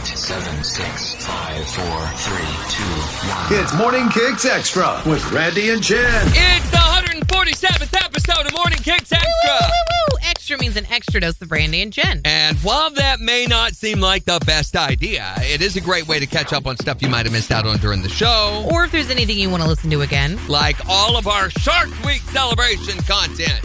7, 6, 5, 4, 3, 2, 1. It's Morning Kicks Extra with Randy and Jen. It's the 147th episode of Morning Kicks Extra. Woo, woo, woo. Extra means an extra dose of Randy and Jen. And while that may not seem like the best idea, it is a great way to catch up on stuff you might have missed out on during the show. Or if there's anything you want to listen to again. Like all of our Shark Week celebration content.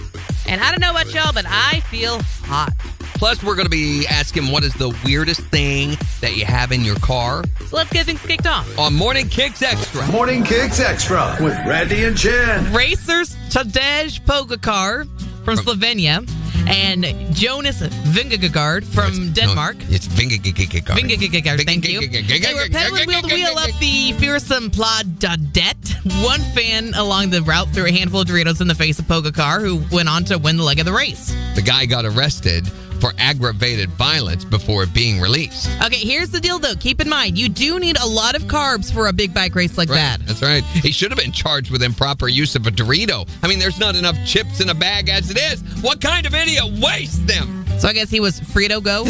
And I don't know about y'all, but I feel hot. Plus, we're going to be asking what is the weirdest thing that you have in your car. So let's get things kicked off. On Morning Kicks Extra. Morning Kicks Extra with Randy and Jen. Racers Tadej Pogacar from Slovenia and Jonas Vingegaard from Denmark. No, it's Vingegaard. Vingegaard, thank you. They were pedaling wheel to wheel up the fearsome Pla d'Adet. One fan along the route threw a handful of Doritos in the face of Pogacar, who went on to win the leg of the race. The guy got arrested for aggravated violence before being released. Okay, here's the deal, though. Keep in mind, you do need a lot of carbs for a big bike race like that. That's right. He should have been charged with improper use of a Dorito. I mean, there's not enough chips in a bag as it is. What kind of idiot wastes them? So I guess he was Frito Go?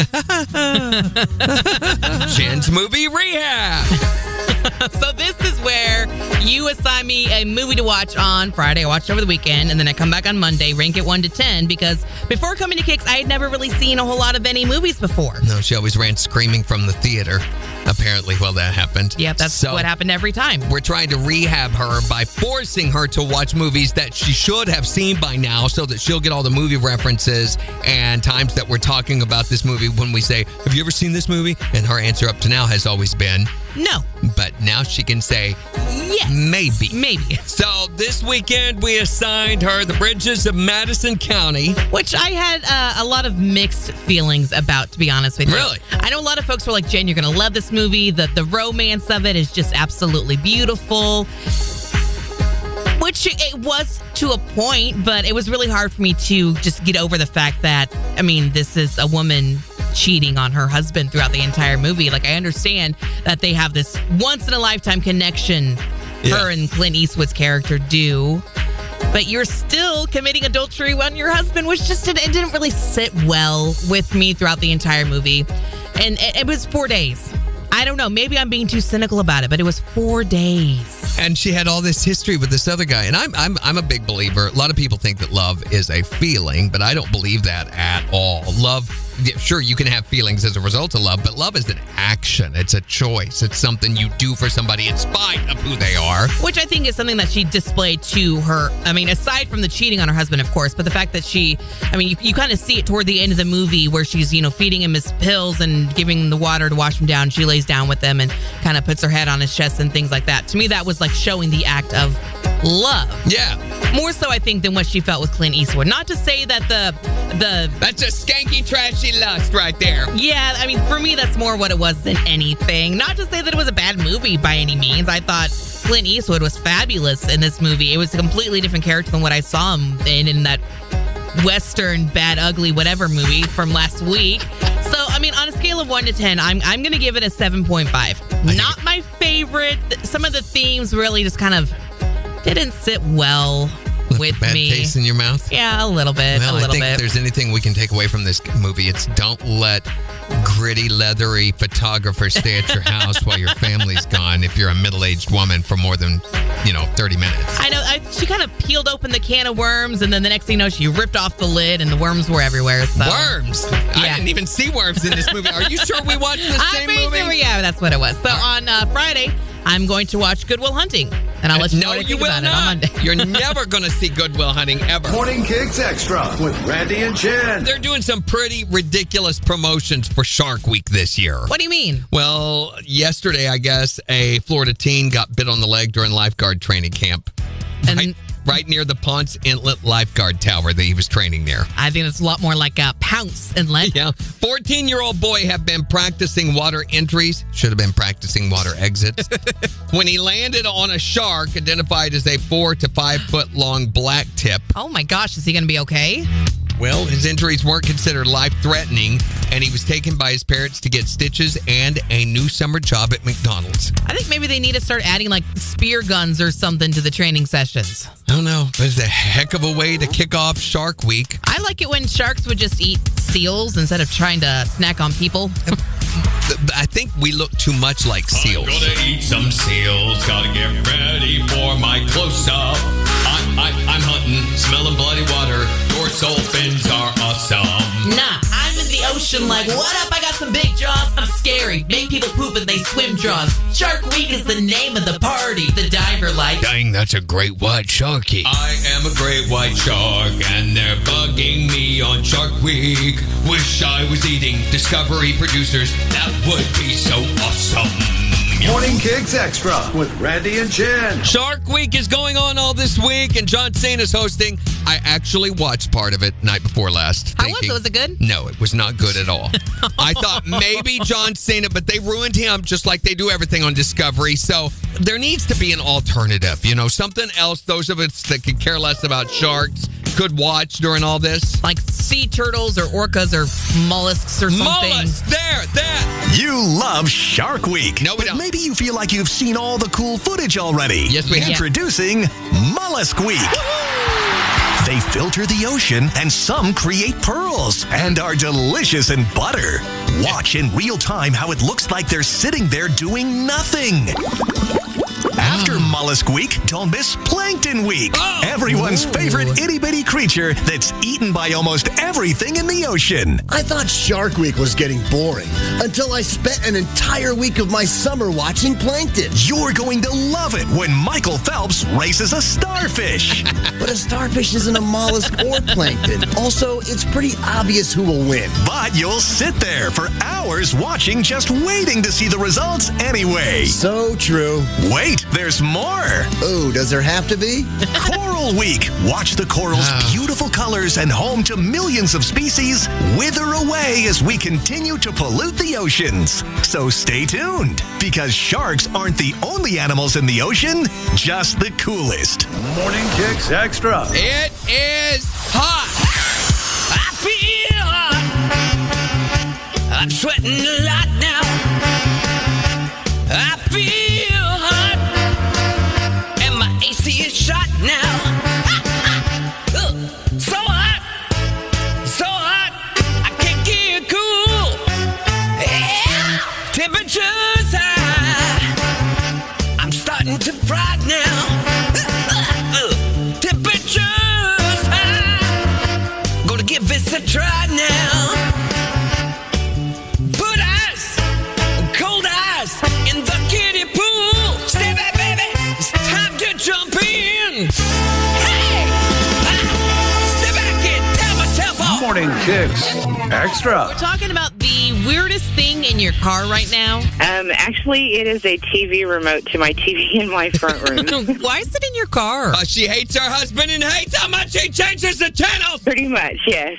Jen's Movie Rehab. So this is where you assign me a movie to watch on Friday. I watched it over the weekend, and then I come back on Monday, rank it 1 to 10, because before coming to Kicks, I had never really seen a whole lot of any movies before. No, she always ran screaming from the theater, apparently, while that happened. Yep, that's what happened every time. We're trying to rehab her by forcing her to watch movies that she should have seen by now so that she'll get all the movie references and times that we're talking about this movie when we say, have you ever seen this movie? And her answer up to now has always been, no. But now she can say, yes. Maybe. So this weekend we assigned her The Bridges of Madison County. Which I had a lot of mixed feelings about, to be honest with you. Really? I know a lot of folks were like, Jen, you're going to love this movie. The romance of it is just absolutely beautiful. Which it was to a point, but it was really hard for me to just get over the fact that, I mean, this is a woman cheating on her husband throughout the entire movie. Like, I understand that they have this once-in-a-lifetime connection, her and Clint Eastwood's character do, but you're still committing adultery when your husband was just, it didn't really sit well with me throughout the entire movie. And it was 4 days. I don't know. Maybe I'm being too cynical about it, but it was 4 days. And she had all this history with this other guy. And I'm a big believer. A lot of people think that love is a feeling, but I don't believe that at all. Love, sure, you can have feelings as a result of love, but love is an action. It's a choice. It's something you do for somebody in spite of who they are. Which I think is something that she displayed to her. I mean, aside from the cheating on her husband, of course, but the fact that she, I mean, you kind of see it toward the end of the movie where she's, feeding him his pills and giving him the water to wash him down. She lays down with him and kind of puts her head on his chest and things like that. To me, that was like showing the act of love. Yeah. More so, I think, than what she felt with Clint Eastwood. Not to say that the That's a skanky, trashy lust right there. Yeah, I mean, for me, that's more what it was than anything. Not to say that it was a bad movie by any means. I thought Clint Eastwood was fabulous in this movie. It was a completely different character than what I saw him in that Western, bad, ugly, whatever movie from last week. So, I mean, on a scale of 1 to 10, I'm going to give it a 7.5. Not my favorite. Some of the themes really just kind of didn't sit well with bad me. Taste in your mouth? Yeah, a little bit. Well, I think if there's anything we can take away from this movie, it's don't let gritty, leathery photographers stay at your house while your family's gone if you're a middle-aged woman for more than, 30 minutes. I know. She kind of peeled open the can of worms, and then the next thing you know, she ripped off the lid, and the worms were everywhere. So. Worms? Yeah. I didn't even see worms in this movie. Are you sure we watched the same movie? Yeah, that's what it was. So on Friday, I'm going to watch Good Will Hunting, and I'll let you know what I think about it on Monday. You're never going to see Good Will Hunting ever. Morning Kicks Extra with Randy and Jen. They're doing some pretty ridiculous promotions for Shark Week this year. What do you mean? Well, yesterday, I guess, a Florida teen got bit on the leg during lifeguard training camp. And right near the Ponce Inlet lifeguard tower that he was training near. I think it's a lot more like Pounce Inlet. Yeah. 14-year-old boy had been practicing water entries. Should have been practicing water exits. When he landed on a shark identified as a 4 to 5 foot long black tip. Oh my gosh, is he going to be okay? Well, his injuries weren't considered life-threatening, and he was taken by his parents to get stitches and a new summer job at McDonald's. I think maybe they need to start adding like spear guns or something to the training sessions. I don't know. It's a heck of a way to kick off Shark Week. I like it when sharks would just eat seals instead of trying to snack on people. I think we look too much like seals. I'm gonna eat some seals. Gotta get ready for my close-up. I'm hunting, smelling bloody water. Dorsal fins are awesome. Nah, I'm in the ocean like, what up? I got some big jaws. I'm scary. Make people poop and they swim draws. Shark Week is the name of the party. The diver like, Dang, that's a great white sharky. I am a great white shark, and they're bugging me on Shark Week. Wish I was eating Discovery producers. That would be so awesome. Morning Kicks Extra with Randy and Jen. Shark Week is going on all this week, and John Cena's hosting. I actually watched part of it night before last. how was it? Was it good? No, it was not good at all. I thought maybe John Cena, but they ruined him just like they do everything on Discovery. So there needs to be an alternative, something else those of us that could care less about sharks could watch during all this. Like sea turtles or orcas or mollusks or something. Mollusks, that. You love Shark Week. No, we but don't. Maybe you feel like you've seen all the cool footage already. Yes, we have. Introducing Mollusk Week. They filter the ocean, and some create pearls and are delicious in butter. Watch in real time how it looks like they're sitting there doing nothing. After Mollusk Week, don't miss Plankton Week. Everyone's favorite itty-bitty creature that's eaten by almost everything in the ocean. I thought Shark Week was getting boring until I spent an entire week of my summer watching Plankton. You're going to love it when Michael Phelps races a starfish. But a starfish isn't a mollusk or plankton. Also, it's pretty obvious who will win. But you'll sit there for hours watching, just waiting to see the results anyway. So true. Wait, there's more. Oh, does there have to be? Coral Week. Watch the coral's beautiful colors and home to millions of species wither away as we continue to pollute the oceans. So stay tuned, because sharks aren't the only animals in the ocean, just the coolest. Morning Kicks Extra. It is hot. I feel hot. I'm sweating a lot now. I feel hot. And my AC is shot now. So hot. So hot. I can't get cool. Yeah. Temperature's high. I'm starting to fry now. Temperature's high. Gonna give this a try now. Put ice, cold ice in the kiddie pool. Step back, baby. It's time to jump in. Hey! Step back and tell myself off. Morning Kicks Extra. We're talking about the weirdest thing in your car right now. Actually, it is a TV remote to my TV in my front room. Why is it in your car? She hates her husband and hates how much he changes the channels. Pretty much, yes.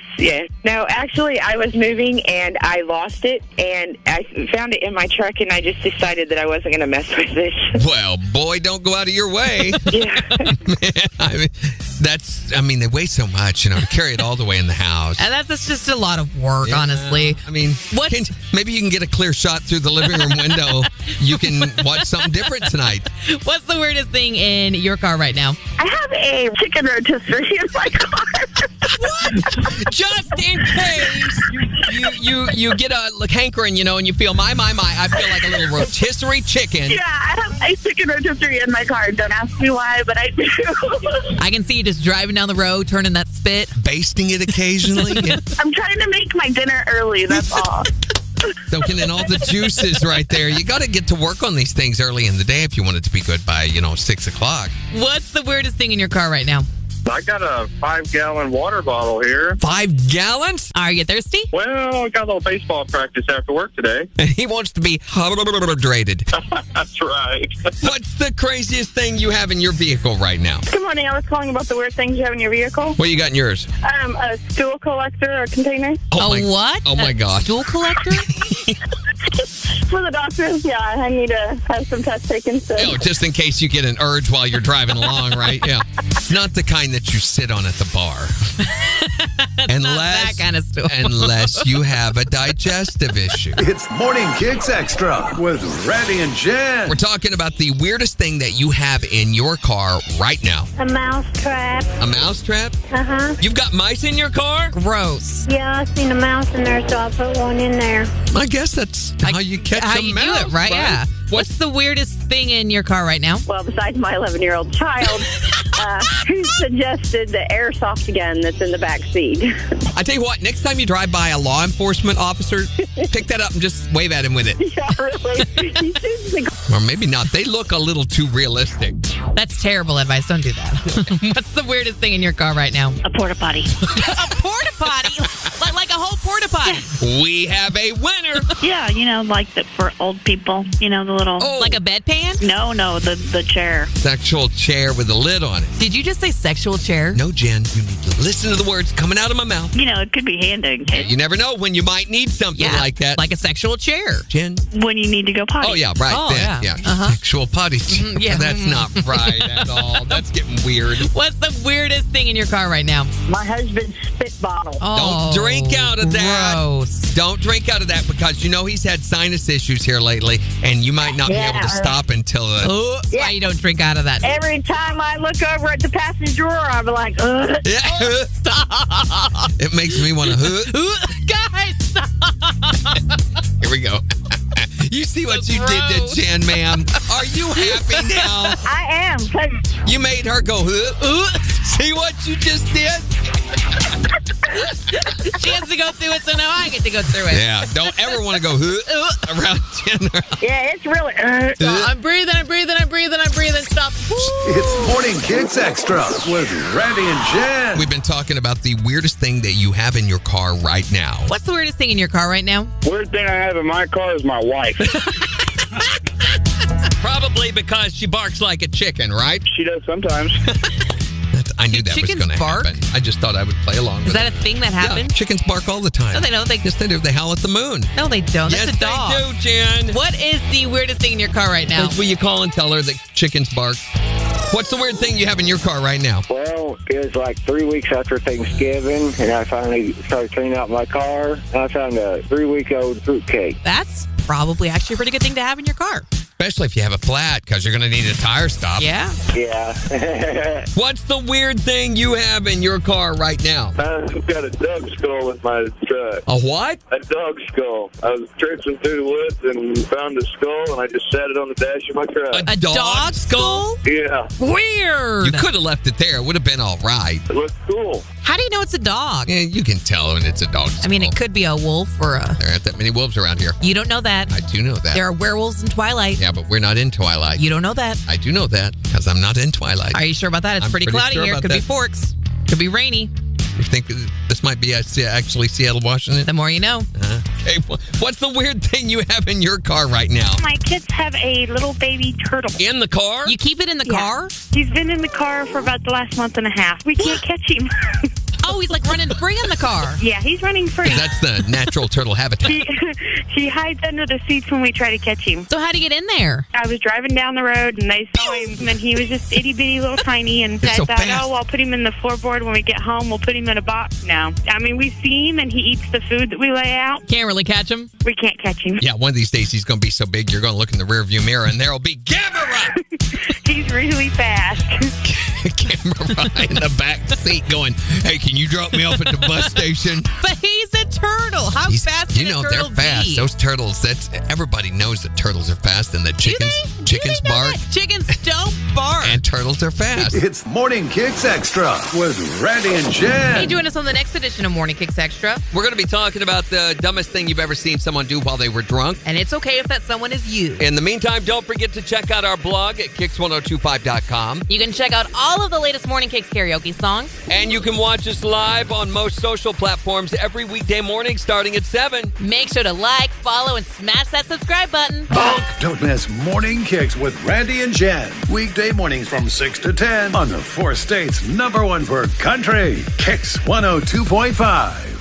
No, actually, I was moving and I lost it, and I found it in my truck, and I just decided that I wasn't going to mess with it. Well, boy, don't go out of your way. Yeah. They weigh so much, to carry it all the way in the house. And that's just a lot of work, honestly. Maybe you can get a clear shot through the living room window. You can watch something different tonight. What's the weirdest thing in your car right now? I have a chicken rotisserie in my car. What? Just in case you get a hankering, and you feel my, I feel like a little rotisserie chicken. Yeah, I have a chicken rotisserie in my car. Don't ask me why, but I do. I can see you just driving down the road, turning that spit. Basting it occasionally. I'm trying to make my dinner early, that's all. Soaking in all the juices right there. You got to get to work on these things early in the day if you want it to be good by, 6 o'clock. What's the weirdest thing in your car right now? I got a 5-gallon water bottle here. 5 gallons? Are you thirsty? Well, I got a little baseball practice after work today. And he wants to be hydrated. That's right. What's the craziest thing you have in your vehicle right now? Good morning. I was calling about the weird things you have in your vehicle. What you got in yours? A stool collector or container. What? Oh, my God. Stool collector? For the doctors, yeah. I need to have some tests taken. So. Just in case you get an urge while you're driving along, right? Yeah. It's not the kind that you sit on at the bar. that kind of stuff. Unless you have a digestive issue. It's Morning Kicks Extra with Randy and Jen. We're talking about the weirdest thing that you have in your car right now. A mouse trap. A mouse trap? Uh-huh. You've got mice in your car? Gross. Yeah, I seen a mouse in there, so I put one in there. I guess that's how you catch How a you mouse, do it, right? Yeah. What's the weirdest thing in your car right now? Well, besides my 11-year-old child, who suggested the airsoft gun that's in the back seat? I tell you what, next time you drive by a law enforcement officer, pick that up and just wave at him with it. Yeah, really. Or maybe not. They look a little too realistic. That's terrible advice. Don't do that. What's the weirdest thing in your car right now? A porta potty. A porta potty? like a whole porta potty? We have a winner. Yeah, like for old people. The little... Oh, Like a bedpan? No, the chair. sexual chair with a lid on it. Did you just say sexual chair? No, Jen, you need to listen to the words coming out of my mouth. It could be handy You never know when you might need something like that. Like a sexual chair. Jen? when you need to go potty. Oh, yeah, right. Oh, then. yeah. Sexual potty. yeah. That's not right at all. That's getting weird. What's the weirdest thing in your car right now? My husband's spit bottle. Oh, Don't drink out of that. Gross. Don't drink out of that because he's had sinus issues here lately, and you might not be able to stop until Oh, that's why you don't drink out of that. Every time I look over at the passenger drawer, I'm like, ugh. Stop. It makes me want to. Guys, stop. Here we go. You see what you did to Jen, ma'am? Are you happy now? I am. 'Cause You made her go. See what you just did? She has to go through it, so now I get to go through it. Yeah. Don't ever want to go around Jen. yeah, it's really. I'm breathing. Stop. It's Morning Kicks Extra with Randy and Jen. We've been talking about the weirdest thing that you have in your car right now. What's the weirdest thing in your car right now? Weird thing I have in my car is my wife. Probably because she barks like a chicken, right? She does sometimes. I knew that was chickens going to bark? happen. I just thought I would play along with Is that it. a thing that happens? Yeah, chickens bark all the time. No, they don't. Yes, they do. They howl at the moon. No, they don't. Yes, That's a dog. they do, Jen. What is the weirdest thing in your car right now? That's what you call and tell her that chickens bark. What's the weird thing you have in your car right now? Well, it was like 3 weeks after Thanksgiving, and I finally started cleaning out my car, and I found a 3-week-old fruitcake. That's probably actually a pretty good thing to have in your car. Especially if you have a flat, because you're going to need a tire stop. Yeah. Yeah. What's the weird thing you have in your car right now? I've got a dog skull in my truck. A what? A dog skull. I was traipsing through the woods and found a skull, and I just sat it on the dash of my truck. A dog skull? Yeah. Weird. You could have left it there. It would have been all right. It looks cool. How do you know it's a dog? Yeah, you can tell when it's a dog skull. I mean, it could be a wolf or a... There aren't that many wolves around here. You don't know that. I do know that. There are werewolves in Twilight. Yeah, but we're not in Twilight. You don't know that. I do know that because I'm not in Twilight. Are you sure about that? It's I'm pretty pretty cloudy sure here. about Could be that. Forks. Could be rainy. You think this might be actually Seattle, Washington? The more you know. Okay, what's the weird thing you have in your car right now? My kids have a little baby turtle. In the car? You keep it in the car? He's been in the car for about the last month and a half. We can't catch him. Oh, he's like running free in the car. Yeah, he's running free. That's the natural turtle habitat. He hides under the seats when we try to catch him. So how'd he get in there? I was driving down the road and they saw him and he was just itty bitty little tiny and You're I so thought, fast. oh, I'll put him in the floorboard when we get home. We'll put him in a box now. I mean, we see him and he eats the food that we lay out. Can't really catch him. We can't catch him. Yeah, one of these days he's going to be so big you're going to look in the rearview mirror and there'll be Gamera! He's really fast. Gamera in the back seat going, hey, can you drop me off at the bus station? But he's a turtle. How fast can a turtle they're fast. be? Those turtles, everybody knows that turtles are fast and that chickens bark Chickens don't bark. and turtles are fast. It's Morning Kicks Extra with Randy and Jen. Hey, join us on the next edition of Morning Kicks Extra. We're going to be talking about the dumbest thing you've ever seen someone do while they were drunk. And it's okay if that someone is you. In the meantime, don't forget to check out our blog at kicks1025.com. You can check out all of the latest Morning Kicks karaoke songs. And you can watch us live on most social platforms every weekday morning starting at 7. Make sure to like, follow, and smash that subscribe button. Don't miss Morning Kicks with Randy and Jen. Weekday mornings from 6 to 10 on the 4 states' #1 for country. Kicks 102.5.